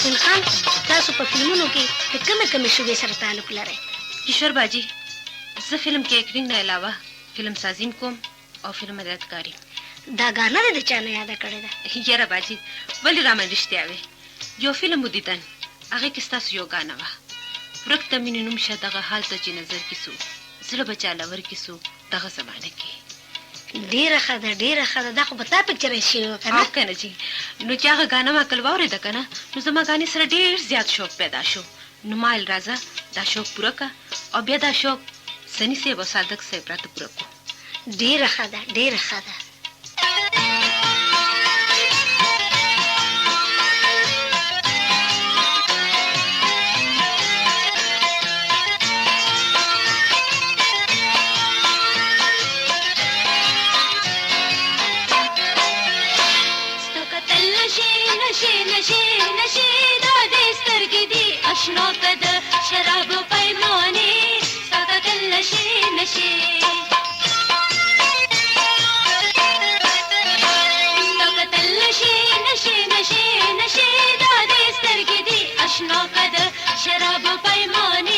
یاسین خان تاسو په فلمونو کې د کومې شوبې سره تعلق لرئ؟ کشور باجی زه فلم کې اکټینګ نه علاوه فلم سازیم کوم او فلم هدایتکاري. دا غاڼه د چا نه یاده کړې ده؟ یاره باجی ولې رامن رښتیا وې، یو فلم ولیدن هغې کې ستاسو یو غاڼه وه، ورک ته مینې نوم شه دغه حال ته چې نظر کې سو زړه به چاله ورکې سو دغه زمانه کې. ډېره ښه ده ډېره ښه ده. دا خو په تا پکچرایز شوې وه که نه؟ که نه جي، نو چې هغه غاڼه ما کله واورېده که نه نو زما غاڼې سره ډېر زیات شوق پیدا شو. نو ما ویل راځه دا شوق پوره که او بیا دا شوق سني صاحب او صادق صاحب راته پوره کړو. ډېره ښه ده ډېره ښه ده. اشنا کد شراب پیمانی ستا کل نشی نشی ستا کل نشی نشی نشی نشی دادی سترگی دی اشنا کد شراب پیمانی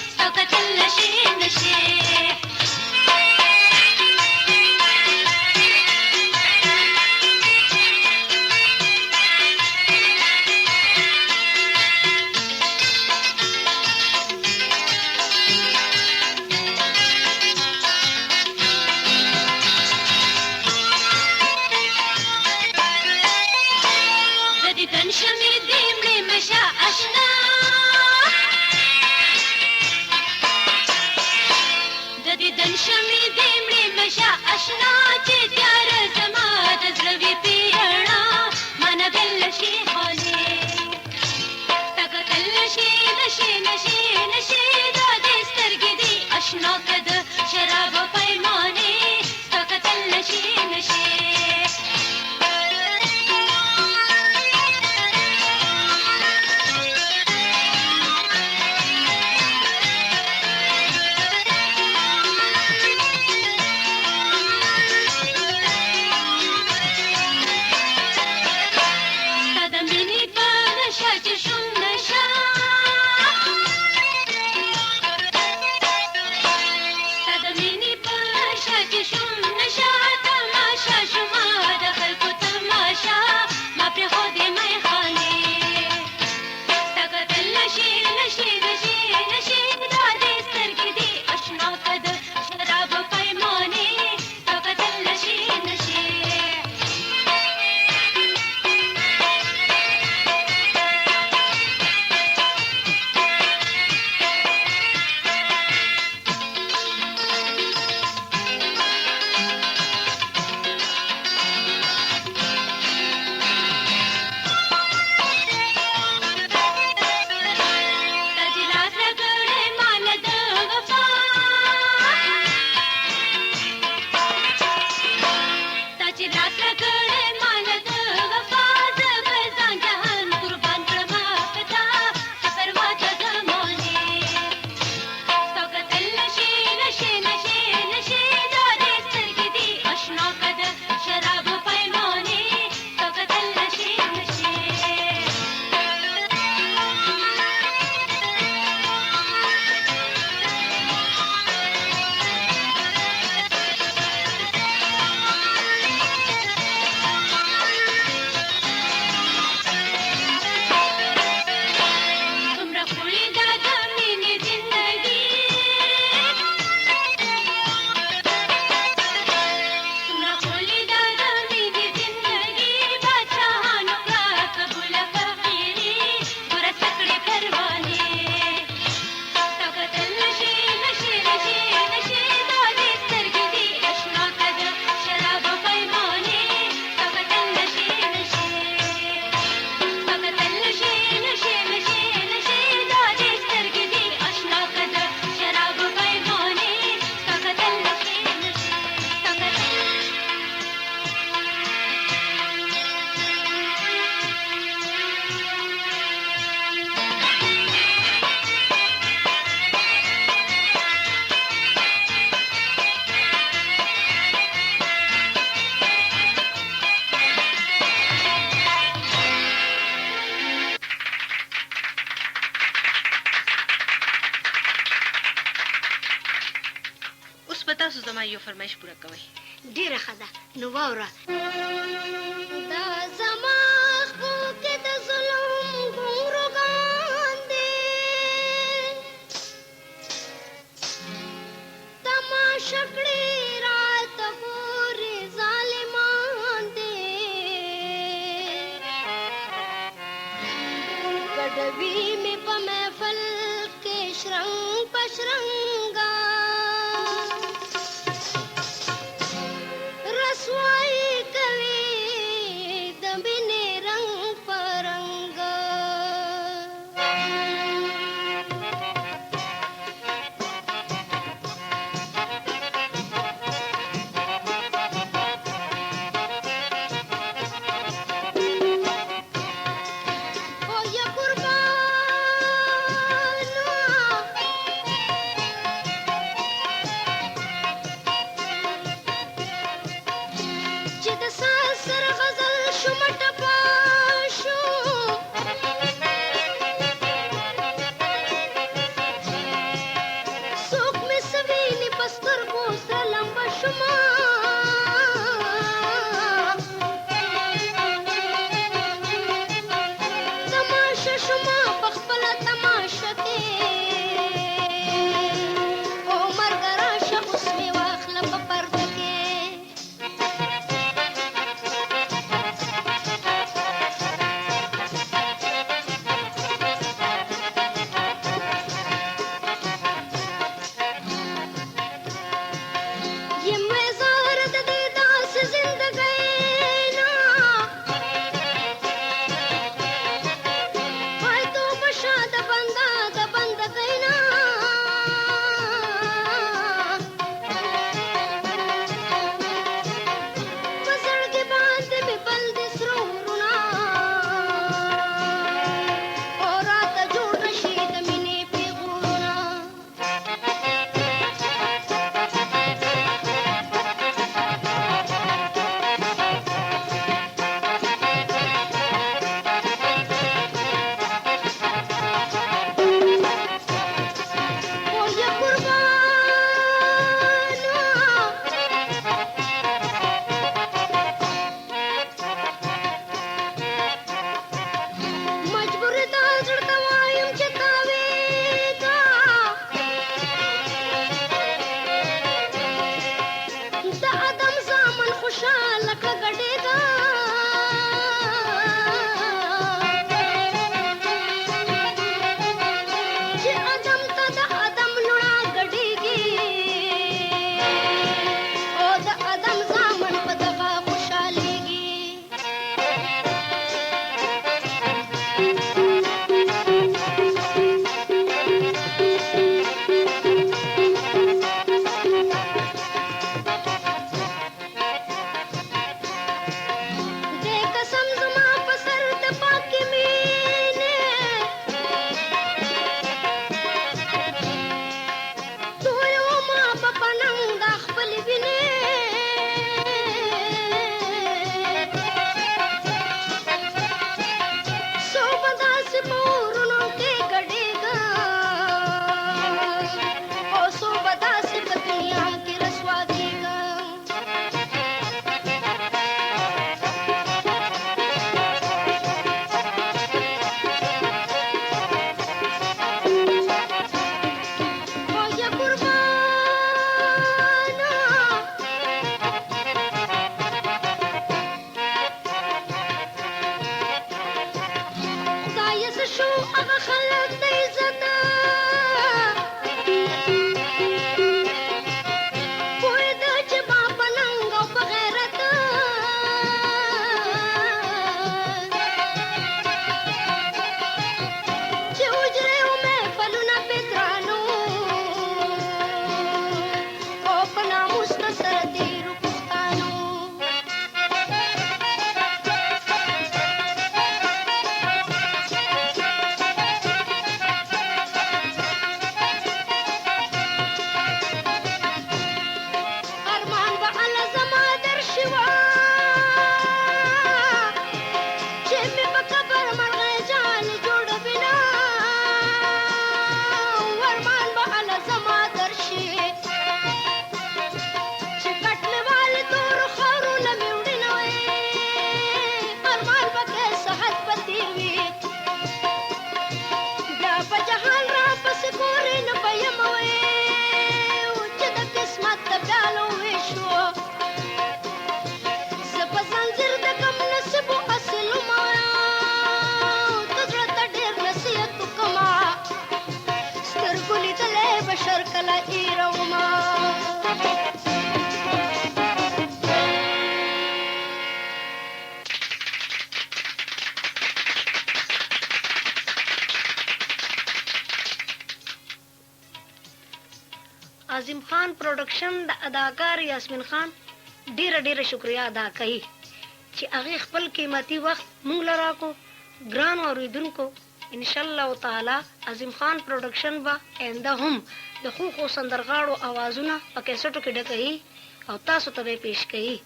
ستا کل نشی نشی تاسو زما یو فرمایش پوره کوئ. ډیره ښه ده، نو واوره. دا زما خو کې د ظلم ګمرګان دي، تماشا کړي راته ګوري ظالمان دي، ګډوي مې په محفل کې شرنګ پشرنګا، رسوایی کوي د مینې رنګ پرنګ. او یا قربانو چې د سر غزل شومټ پاشو، څوک مې سویني په سترګو سره لمبه شوما، تماشه شوما په خپله تماشه کې، او مرګ راشه اوس مې واخله په پرده کې. یم وزار د دې داسې زندګۍ نه، وای توبه شه د بنده د بندګۍ نه، په زړګي باندې مې بل دي سره ورونه، او راته جوړ نشي د مینې پیغورونه. او یا قربانو مجبور دا زړه ته وایم چې تاوېږه، د ادم زامن خوشحاله کړه ګډېږه، چې ادم ته د ادم لوڼه ګډېږي، او د ادم زامن په دغه خوشحالېږي. دې قسم زما په سر د پاکې مینې، تویو ما په پننګ د خپلې وینې، څو به داسې په ورونو کې ګډېږه، او څو به داسې په دنیا کې رسوا کېږه. او یا قربانو خدایه څه شو هغه خلک د عزته، پوهېده چې ما په ننګ او په غیرت، چې حجرې و محفلونه پې ګرانو، او په ناموس د سره تېرو پښتانو. عظیم خان پروډکشن د اداکار یاسمین خان ډیره شکریا ادا کوي چې هغه خپل قیمتي وخت مونږ لراکو. ګران اوریدونکو، ان شاء الله تعالی عظیم خان پروډکشن با آینده هم د خو سندرغاړو आवाजونه په کیسټو کې ډکوي او تاسو ته به پیش کوي.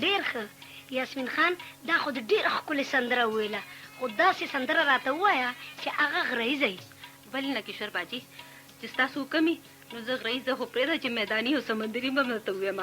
ډیر ښه یاسمین خان، دا خو د ډېره ښکلې سندره وویله، خو داسې سندره راته ووایه چې هغه غریزه ولې نه کشور باجي چې ستاسو کمی نو زه غریزه خو پرېږده چې میداني او سمندري به درته ووایم.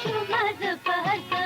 شو مزه په هر څه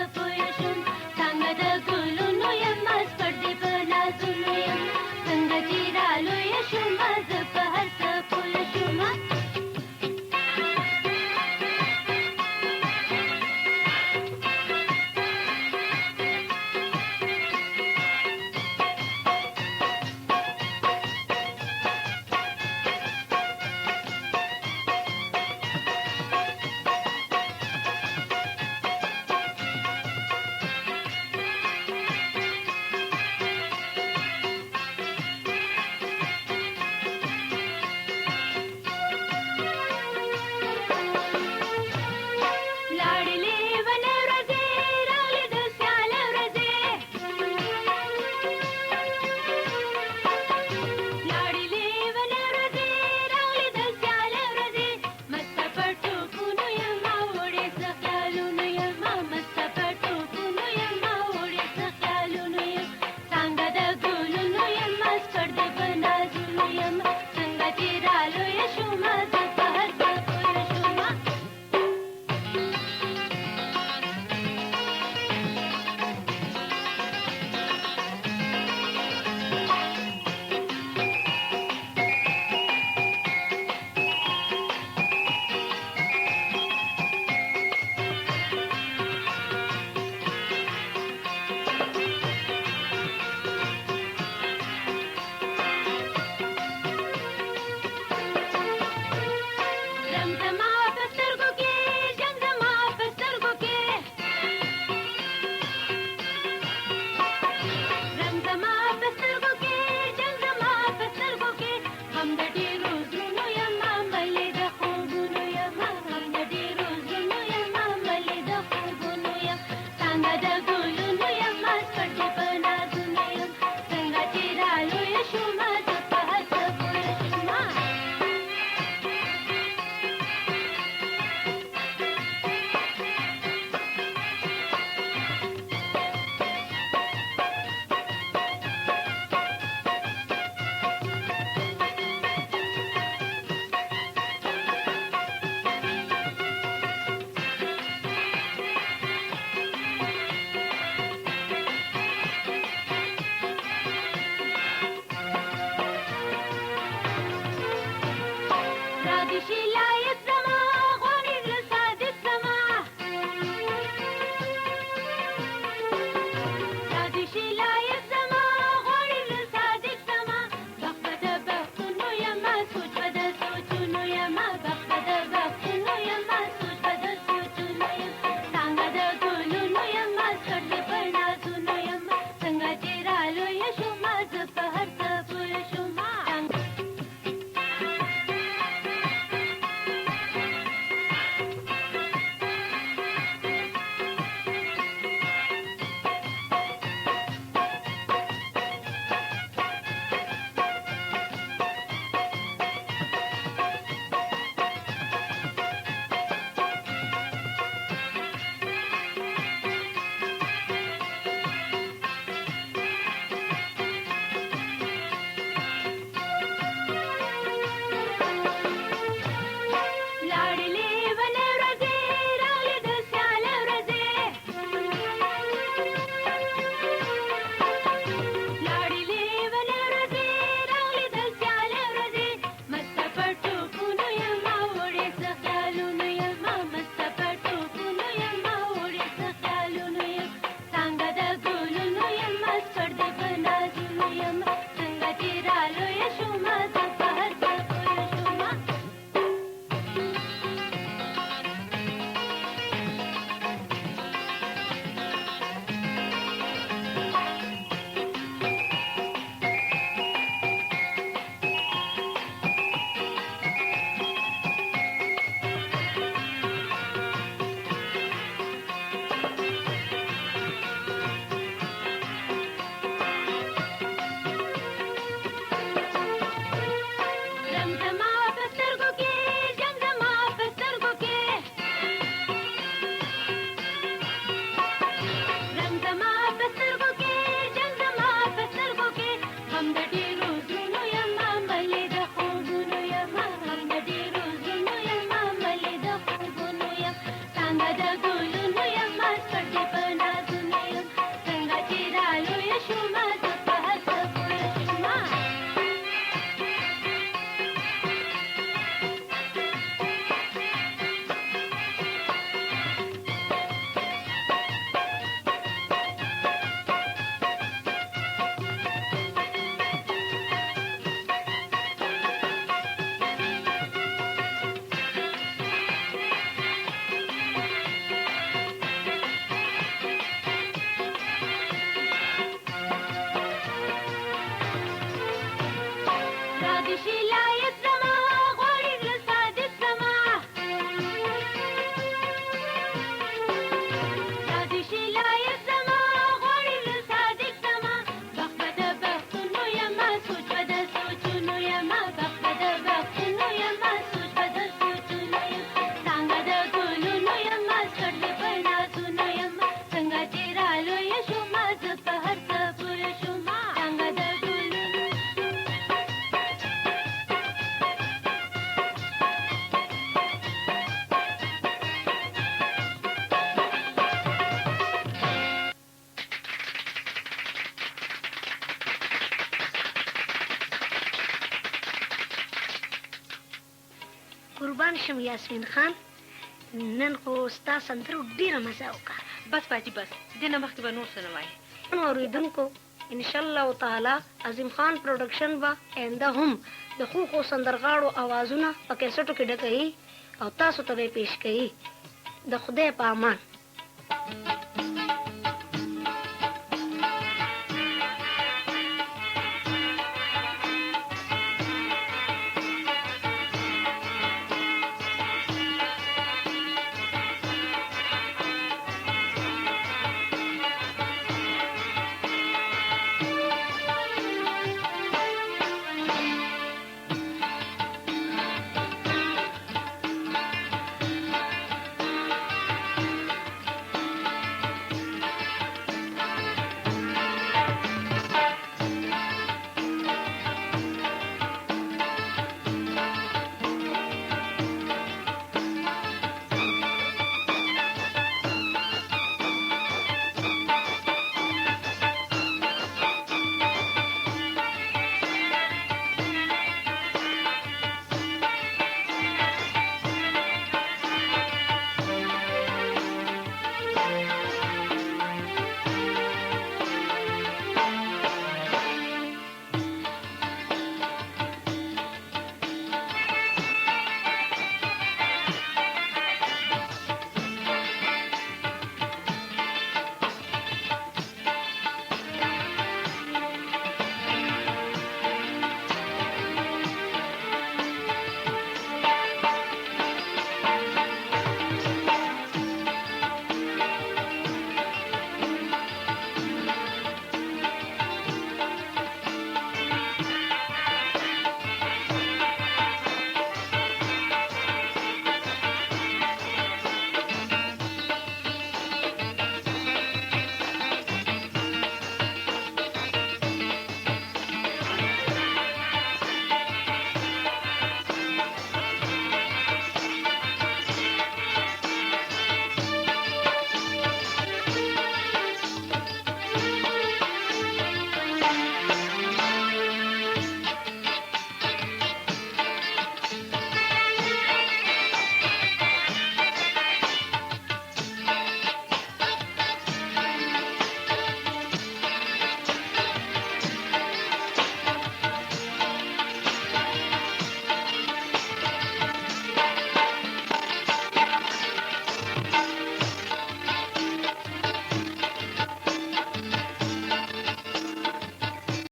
قربان شم یاسمین خان نن خو ستا سندرو ډیره مزه وکړه. بس باجی بس دنه مخکې به نور څه نه وایي. اوریدونکو ان شاء الله تعالی عظیم خان پروډکشن به آینده هم د خو سندرغاړو اوازونه په کیسټو کې ډکوي او تاسو ته به پیش کوي. د خدای په امان.